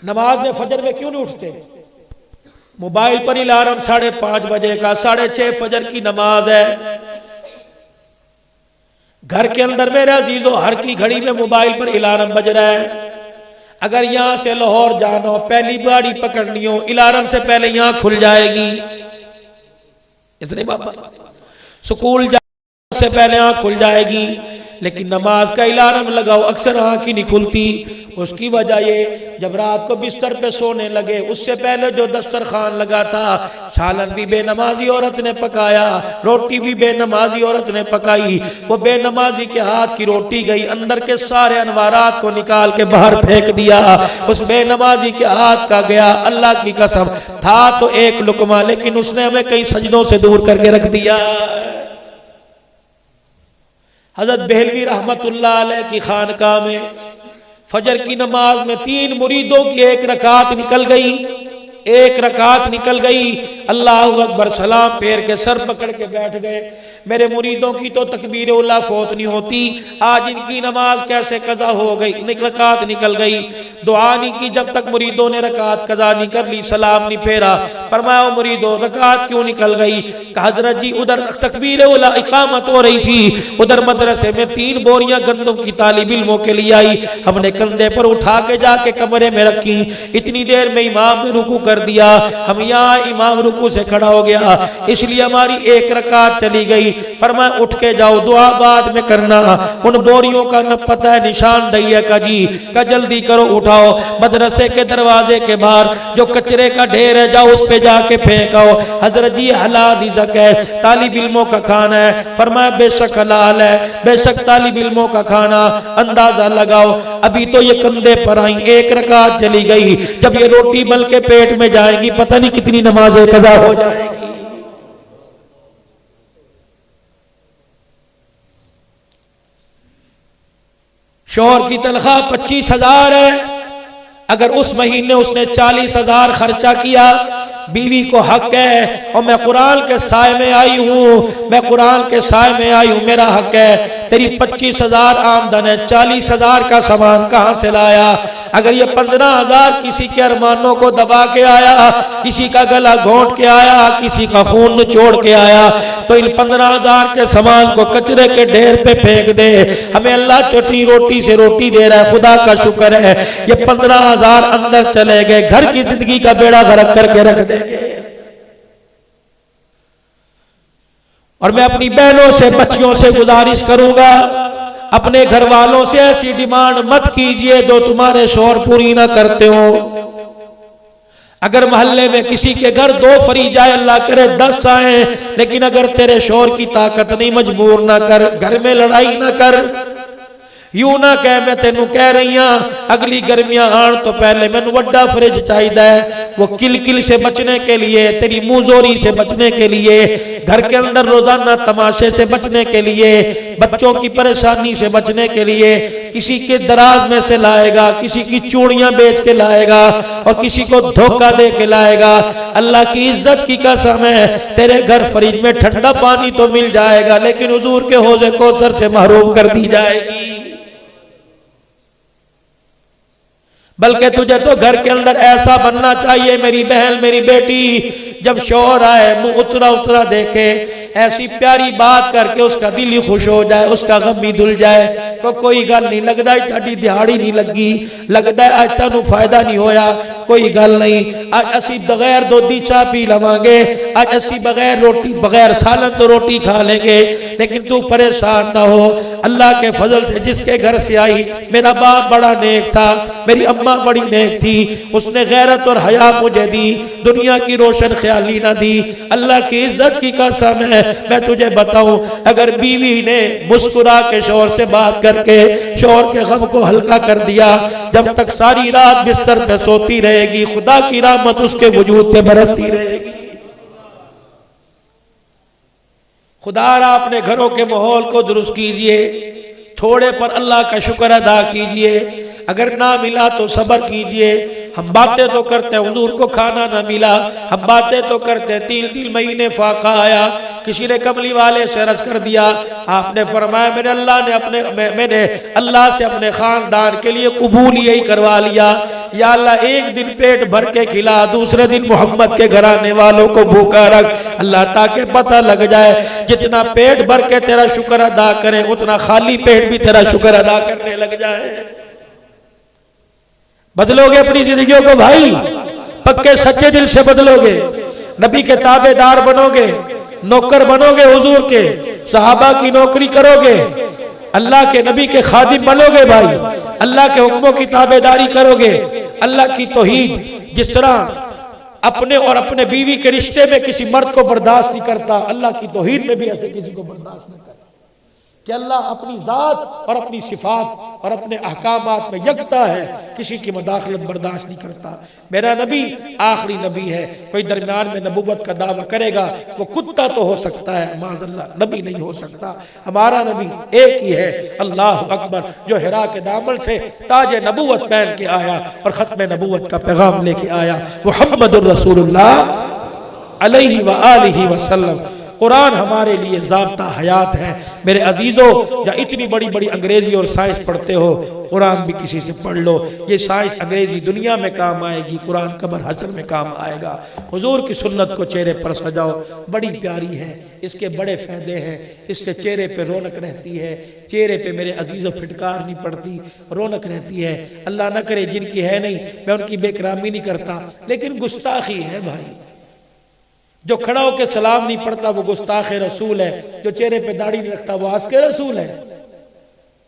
नमाज में फजर में क्यों नहीं उठते? मोबाइल पर अलार्म 5:30 बजे का, 6:30 फजर की नमाज है। घर के अंदर मेरे अजीजों हर की घड़ी में मोबाइल पर अलार्म बज रहा है। अगर यहां से लाहौर जाना हो, पहली गाड़ी पकड़नी हो, अलार्म से पहले यहां खुल जाएगी। इसलिए बाबा स्कूल जाने से पहले आंख खुल जाएगी, लेकिन नमाज का अलार्म लगाओ अक्सर आंख ही नहीं खुलती। उसकी वजह ये, जब रात को बिस्तर पे सोने लगे उससे पहले जो दस्तरखान लगा था, सालन भी बेनमाजी औरत ने पकाया, रोटी भी बेनमाजी औरत ने पकाई। वो बेनमाजी के हाथ की रोटी गई, अंदर के सारे अनवारात को निकाल के बाहर फेंक दिया। उस बेनमाजी के हाथ का गया, अल्लाह की कसम था तो एक लुकमा, लेकिन उसने हमें कई सजदों से दूर करके रख दिया। हजरत बहलवी रहमतुल्लाह अलैह की खानकाह में फजर की नमाज में 3 मुरीदों की एक रकात निकल गई, एक रकात निकल गई। अल्लाहु अकबर सलाम फेर के सर पकड़ के बैठ गए। मेरे मुरीदों की तो तकबीर उला फौत नहीं होती, आज इनकी नमाज कैसे कज़ा हो गई, रकात निकल गई। दुआ नहीं की जब तक मुरीदों ने रकात कज़ा नहीं कर ली, सलाम नहीं फेरा। फरमाया मुरीदों रकात क्यों निकल गई? हजरत जी उधर तकबीर उला इकामत हो रही थी, उधर मदरसे में 3 बोरियां गंदम की तालिब इल्मों के लिए आई, हमने कंधे पर उठा के जाके कमरे में रखी। इतनी देर में इमाम ने रुकू कर दिया, हम यहाँ इमाम रुकू से खड़ा हो गया, इसलिए हमारी एक रकात चली गई। फरमाया उठ के जाओ, दुआ बाद में करना। उन बोरियों का न पता है निशान दैया का जी का, जल्दी करो उठाओ। मदरसे के दरवाजे के बाहर जो कचरे का ढेर है, जाओ उस पे जाके फेंको। हजरत जी हलाल रिज़्क़ है, तालिब इल्मों का खाना है। फरमाया बेशक हलाल है, बेशक तालिब इल्मों का खाना, अंदाजा लगाओ अभी तो ये कंधे पर आई, एक रकात चली गई, जब ये रोटी बल के पेट में जाएगी पता नहीं कितनी नमाजें कज़ा हो जाएगी। शौहर की तनख्वाह 25,000 है, अगर उस महीने उसने 40,000 खर्चा किया, बीवी को हक है और मैं कुरान के साए में आई हूँ, मैं कुरान के साए में आई हूँ, मेरा हक है। तेरी 25,000 आमदन है, 40,000 का सामान कहाँ से लाया? अगर ये 15,000 किसी के अरमानों को दबा के आया, किसी का गला घोंट के आया, किसी का खून निचोड़ के आया, तो इन 15,000 के सामान को कचरे के ढेर पे फेंक दे। हमें अल्लाह चटनी रोटी से रोटी दे रहा है, खुदा का शुक्र है। ये 15,000 अंदर चले गए, घर की जिंदगी का बेड़ा गर्क करके रख देंगे। और मैं अपनी बहनों से, बच्चियों से गुजारिश करूंगा, अपने घर वालों से ऐसी डिमांड मत कीजिए जो तुम्हारे शौहर पूरी ना करते हो। अगर मोहल्ले में किसी के घर 2 फरी जाए, अल्लाह करे 10 आए, लेकिन अगर तेरे शौहर की ताकत नहीं, मजबूर ना कर, घर में लड़ाई ना कर। यूं ना कह मैं तेनू कह रही हाँ, अगली गर्मियां आन तो पहले मैनू वड्डा फ्रिज चाहिए, वो किल से बचने के लिए, तेरी मुंहजोरी से बचने के लिए, घर के अंदर रोजाना तमाशे से बचने के लिए, बच्चों की परेशानी से बचने के लिए। किसी के दराज में से लाएगा, किसी की चूड़ियां बेच के लाएगा और किसी को धोखा दे के लाएगा। अल्लाह की इज्जत की कसम है, तेरे घर फ्रिज में ठंडा पानी तो मिल जाएगा, लेकिन हुजूर के हौज़े कौसर से महरूम कर दी जाएगी। बल्कि तुझे तो घर के अंदर ऐसा बनना चाहिए मेरी बहन, मेरी बेटी, जब शौहर आए मुंह उतरा उतरा देखे, ऐसी प्यारी बात करके उसका दिल ही खुश हो जाए, उसका गम भी धुल जाए। तो कोई गल नहीं, लगता है ताड़ी दिहाड़ी नहीं लगी, लगता है आज तेनू फायदा नहीं होया, कोई गल नहीं, आज असी बगैर दोधी चाह पी लवांगे, आज असी बगैर रोटी, बगैर सालन तो रोटी खा लेंगे, लेकिन तू परेशान ना हो। अल्लाह के फजल से जिसके घर से आई, मेरा बाप बड़ा नेक था, मेरी अम्मा बड़ी नेक थी, उसने गैरत और हया मुझे दी, दुनिया की रोशन ख्याली ना दी। अल्लाह की इज्जत की कसम है, मैं तुझे बताऊं, अगर बीवी ने मुस्कुरा के शौहर से बात करके शौहर के गम को हल्का कर दिया, जब तक सारी रात बिस्तर पे सोती रहेगी, खुदा की रहमत उसके वजूद पे बरसती रहेगी। खुदारा अपने घरों के माहौल को दुरुस्त कीजिए, थोड़े पर अल्लाह का शुक्र अदा कीजिए, अगर ना मिला तो सब्र कीजिए। हम बातें तो करते हैं, हुजूर को खाना ना मिला, हम बातें तो करते हैं, 3 महीने फाका आया, किसी ने कमली वाले से अर्ज कर दिया, आपने फरमाया मैंने अल्लाह से अपने खानदान के लिए कबूल यही करवा लिया या अल्लाह एक दिन पेट भर के खिला, दूसरे दिन मोहम्मद के घराने वालों को भूखा रख अल्लाह, ताकि पता लग जाए जितना पेट भर के तेरा शुक्र अदा करें उतना खाली पेट भी तेरा शुक्र अदा करने लग जाए। बदलोगे अपनी जिंदगियों को भाई, पक्के सच्चे दिल से बदलोगे, नबी के ताबेदार बनोगे, नौकर बनोगे, हुजूर के सहाबा की नौकरी करोगे, अल्लाह के नबी के खादिम बनोगे भाई, अल्लाह के हुक्मों की ताबेदारी करोगे। अल्लाह की तौहीद जिस तरह अपने और अपने बीवी के रिश्ते में किसी मर्द को बर्दाश्त नहीं करता, अल्लाह की तौहीद में भी ऐसे किसी को बर्दाश्त नहीं करता कि अल्लाह अपनी ज़ात और अपनी सिफात और अपने अहकामात में यकता है, किसी की मदाखलत बर्दाश्त नहीं करता। मेरा नबी आखिरी नबी है, कोई दरमियान में नबूवत का दावा करेगा वो कुत्ता तो हो सकता है, माज़अल्लाह नबी नहीं हो सकता। हमारा नबी एक ही है, अल्लाह अकबर, जो हिरा के दामन से ताज नबूवत पहन के आया और ख़त्म नबूवत का पैगाम लेके आया, मुहम्मदुर रसूलुल्लाह अलैहि व आलिहि वसल्लम। कुरान हमारे लिए ज़ाब्ता हयात है। मेरे अजीज़ों, या इतनी बड़ी बड़ी अंग्रेज़ी और साइंस पढ़ते हो, कुरान भी किसी से पढ़ लो। ये साइंस अंग्रेज़ी दुनिया में काम आएगी, कुरान कब्र हश्र में काम आएगा। हुजूर की सुन्नत को चेहरे पर सजाओ, बड़ी प्यारी है, इसके बड़े फ़ायदे हैं, इससे चेहरे पे रौनक रहती है, चेहरे पे मेरे अजीज़ों फिटकार नहीं पड़ती, रौनक रहती है। अल्लाह न करे जिनकी है नहीं, मैं उनकी बेकरामी नहीं करता, लेकिन गुस्ताखी है भाई। जो खड़ा होकर सलाम नहीं पढ़ता वो गुस्ताख रसूल है, जो चेहरे पे दाढ़ी नहीं रखता वो आस्के रसूल है।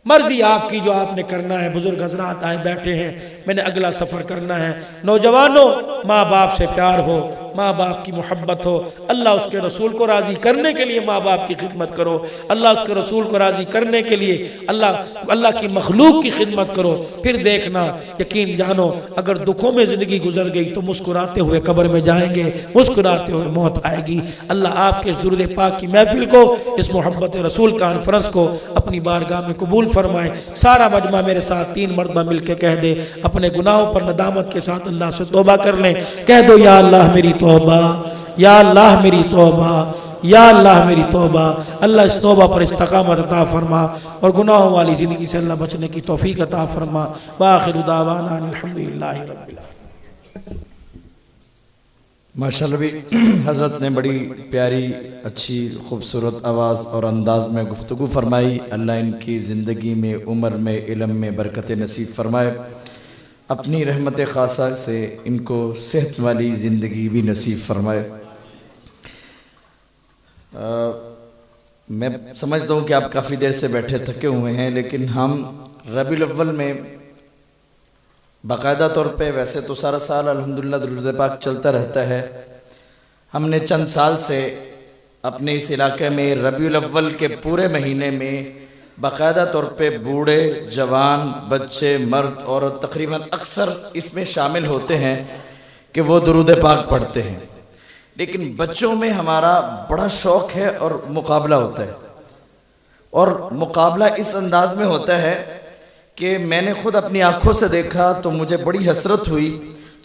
मर्जी आपकी, जो आपने करना है। बुजुर्ग हजरात आए बैठे हैं, मैंने अगला सफर करना है। नौजवानों, माँ बाप से प्यार हो, माँ बाप की मोहब्बत हो, अल्लाह उसके रसूल को राजी करने के लिए माँ बाप की खिदमत करो, अल्लाह उसके रसूल को राजी करने के लिए अल्लाह की मखलूक की खिदमत करो। फिर देखना, यकीन जानो, अगर दुखों में जिंदगी गुजर गई तो मुस्कुराते हुए कब्र में जाएंगे, मुस्कुराते हुए मौत आएगी। अल्लाह आपके इस दुरूद पाक की महफिल को, इस मोहब्बत रसूल कॉन्फ्रेंस को अपनी बारगाह में कबूल फरमाए। सारा मजमा मेरे साथ 3 मरतबा मिलके कह दे, अपने गुनाहों पर नदामत के साथ अल्लाह से तौबा कर लें। कह दो, या अल्लाह मेरी तौबा, या अल्लाह मेरी तौबा, या अल्लाह मेरी तौबा। अल्लाह इस तौबा पर इस्तकामत अता फरमा और गुनाहों वाली ज़िंदगी से अल्लाह बचने की तौफीक अता फरमा। व आखिरु दावाना अल्हम्दुलिल्लाहि रब्बिल आलमीन। माशाअल्लाह भी हज़रत ने बड़ी प्यारी, अच्छी, खूबसूरत आवाज़ और अंदाज में गुफ्तगू फरमाई। अल्लाह इनकी ज़िंदगी में, उम्र में, इल्म में बरकत नसीब फरमाए। अपनी रहमत ख़ासा से इनको सेहत वाली ज़िंदगी भी नसीब फरमाए। मैं समझता हूँ कि आप काफ़ी देर से बैठे थके हुए हैं, लेकिन हम रबीउल अव्वल में बाकायदा तौर पे, वैसे तो सारा साल अल्हम्दुलिल्लाह दुरूद पाक चलता रहता है, हमने चंद साल से अपने इस इलाके में रबीउल अव्वल के पूरे महीने में बाकायदा तौर पे बूढ़े, जवान, बच्चे, मर्द, औरत तकरीबन अक्सर इसमें शामिल होते हैं कि वो दुरूद पाक पढ़ते हैं। लेकिन बच्चों में हमारा बड़ा शौक़ है और मुकाबला होता है, और मुकाबला इस अंदाज में होता है कि मैंने खुद अपनी आंखों से देखा तो मुझे बड़ी हसरत हुई।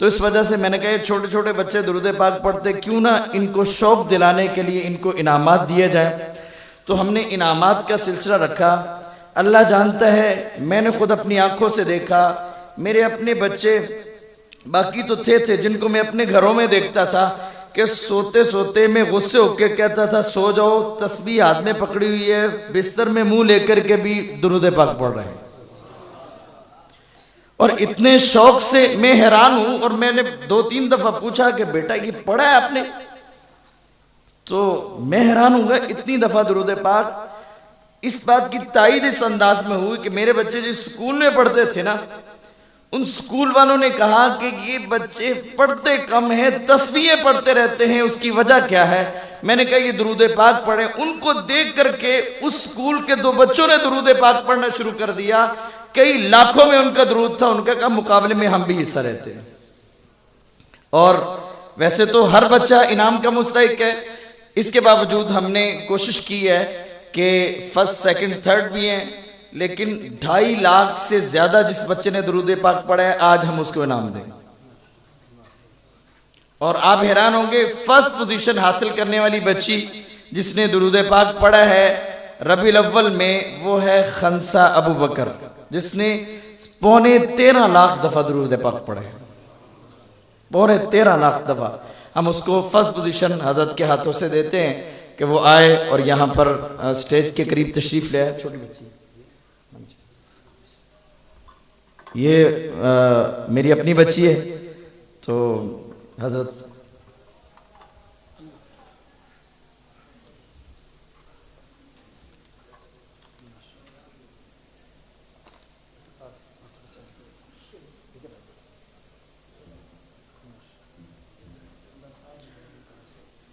तो इस वजह से मैंने कहा, ये छोटे छोटे बच्चे दुरूद पाक पढ़ते, क्यों ना इनको शौक़ दिलाने के लिए इनको इनामात दिए जाए। तो हमने इनामात का सिलसिला रखा। अल्लाह जानता है, मैंने खुद अपनी आंखों से देखा, मेरे अपने बच्चे बाकी तो थे जिनको मैं अपने घरों में देखता था कि सोते सोते मैं गुस्से होकर कहता था, सो जाओ, तस्बीह हाथ में पकड़ी हुई है, बिस्तर में मुंह लेकर के भी दुरूद पाक पढ़ रहे हैं। और इतने शौक से मैं हैरान हूं, और मैंने 2-3 दफा पूछा कि बेटा ये पढ़ा है आपने? तो मैं हैरान हूँगा, इतनी दफा दुरूद पाक। इस बात की तायद इस अंदाज में हुई कि मेरे बच्चे जिस स्कूल में पढ़ते थे ना, उन स्कूल वालों ने कहा कि ये बच्चे पढ़ते कम हैं, तस्बीहें पढ़ते रहते हैं, उसकी वजह क्या है? मैंने कहा ये दुरूद पाक पढ़े। उनको देख करके उस स्कूल के 2 बच्चों ने दुरूद पाक पढ़ना शुरू कर दिया। कई लाखों में उनका दुरूद था। उनका कहा मुकाबले में हम भी हिस्सा रहते हैं। और वैसे तो हर बच्चा इनाम का मुस्तहिक है, इसके बावजूद हमने कोशिश की है कि फर्स्ट, सेकंड, थर्ड भी हैं, लेकिन 2.5 लाख से ज्यादा जिस बच्चे ने दुरूद पाक पढ़ा है, आज हम उसको इनाम दें। और आप हैरान होंगे, फर्स्ट पोजीशन हासिल करने वाली बच्ची जिसने दुरूद पाक पढ़ा है रबीउल अव्वल में, वो है खंसा अबू बकर, जिसने 13.5 दफा दुरूद पाक पढ़े, 13.5 दफा। हम उसको फर्स्ट पोजीशन हजरत के हाथों से देते हैं कि वो आए और यहाँ पर स्टेज के करीब तशरीफ ले आए। छोटी बच्ची ये मेरी अपनी बच्ची है, तो हजरत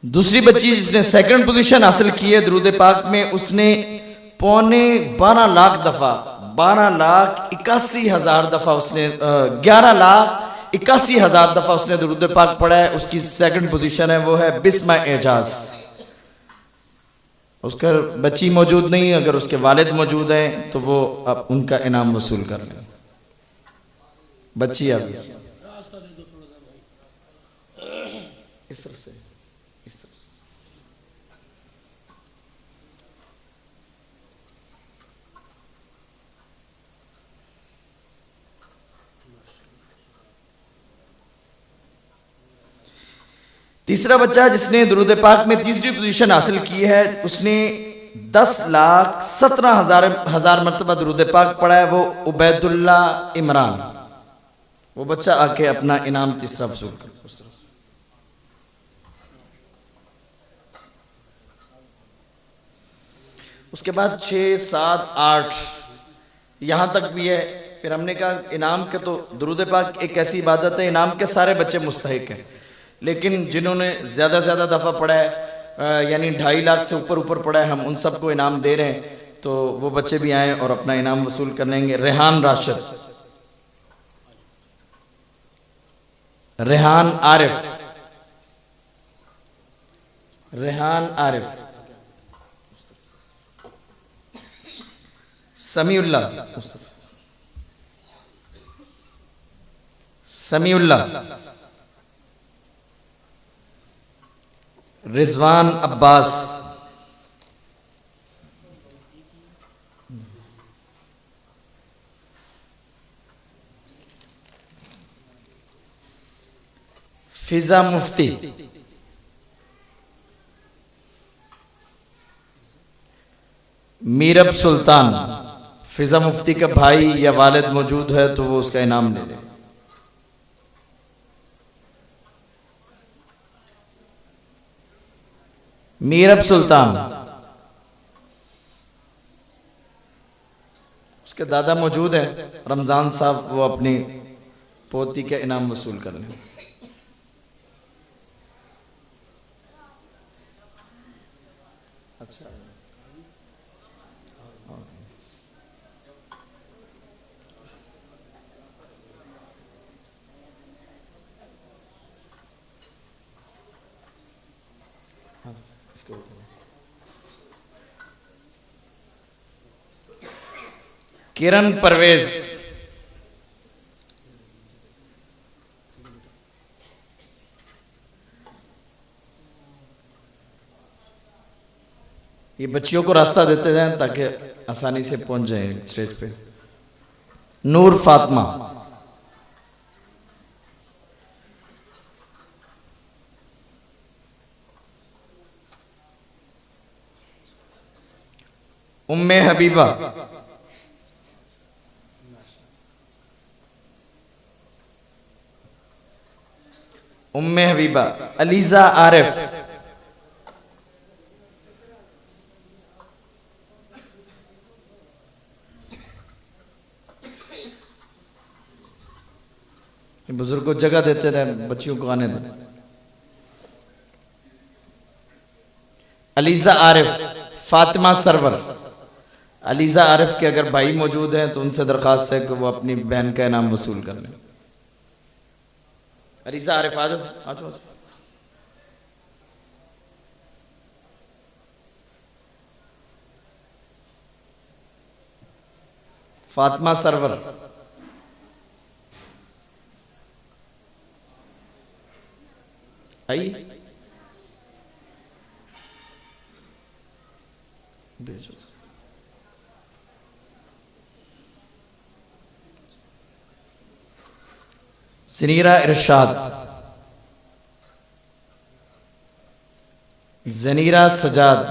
दूसरी बच्ची जिसने सेकंड पोजीशन हासिल की है दुरूद पाक में, उसने 12.5 दफा 12,81,000 दफा उसने 11,81,000 दफा उसने दुरूद पाक पढ़ा है। उसकी सेकंड पोजीशन है, वो है बिस्मा एजाज। उसका बच्ची मौजूद नहीं, अगर उसके वालिद मौजूद हैं तो वो अब उनका इनाम वसूल कर लें। बच्ची आ गई इस तरफ से, इस तरफ से। तीसरा बच्चा जिसने दुरूद पाक में तीसरी पोजीशन हासिल की है, उसने 10,17,000 मरतबा दुरूद पाक पढ़ा है, वो उबैदुल्ला इमरान। वो बच्चा आके अपना इनाम तीसरा वसूल कर। उसके बाद 6, 7, 8 यहाँ तक भी है। फिर हमने कहा इनाम के तो दुरूद पाक एक ऐसी इबादत है, इनाम के सारे बच्चे मुस्तहिक हैं, लेकिन जिन्होंने ज़्यादा से ज़्यादा दफ़ा पढ़ा है, यानी 2.5 लाख से ऊपर पढ़ा है, हम उन सबको इनाम दे रहे हैं। तो वो बच्चे भी आए और अपना इनाम वसूल कर लेंगे। रेहान राशिद, रेहान आरिफ, रेहान आरिफ, समीउल्ला, समीउल्ला, रिजवान अब्बास, फिजा मुफ्ती, मीरब सुल्तान। फिजा मुफ्ती का भाई या वालिद मौजूद है तो वो उसका इनाम ले ले। मीरब सुल्तान, उसके दादा मौजूद है रमजान साहब, वो अपनी पोती का इनाम वसूल कर लें। अच्छा, हाँ, इसको किरण परवेज, ये बच्चियों को रास्ता देते जाएं ताकि आसानी से पहुंच जाएं स्टेज पे। नूर फातिमा, उम्मे हबीबा, उम्मे हबीबा, अलीजा आरिफ, बुजुर्ग को जगह देते रहे, बच्चियों को आने दें। अलीजा आरिफ, फातिमा सरवर। अलीजा आरिफ के अगर भाई मौजूद हैं तो उनसे दरख्वास्त है कि वो अपनी बहन का इनाम वसूल कर लें। अलीजा आरिफ आ जाओ, आ जाओ। फातिमा सरवर, आई भेजो। ज़नीरा इरशाद, ज़नीरा सजाद,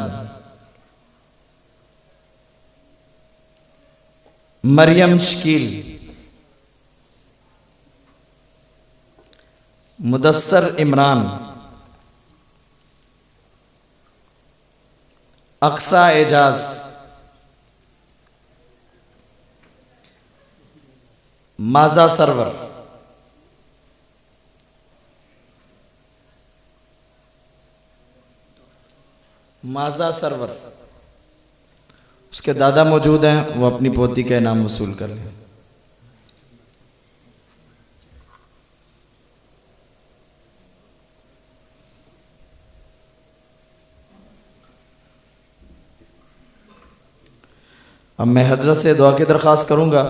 मरियम शकील, मुदस्सर इमरान, अक्सा एजाज, माजा सरवर, माजा सरवर। उसके दादा मौजूद हैं, वो अपनी पोती का इनाम वसूल कर लें। अब मैं हजरत से दुआ की दरख्वास्त करूंगा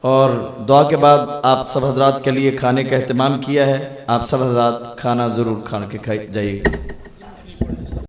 और दुआ के बाद आप सब हजरात के लिए खाने का एहतमाम किया है। आप सब हजरात खाना ज़रूर खा के खाई जाइए।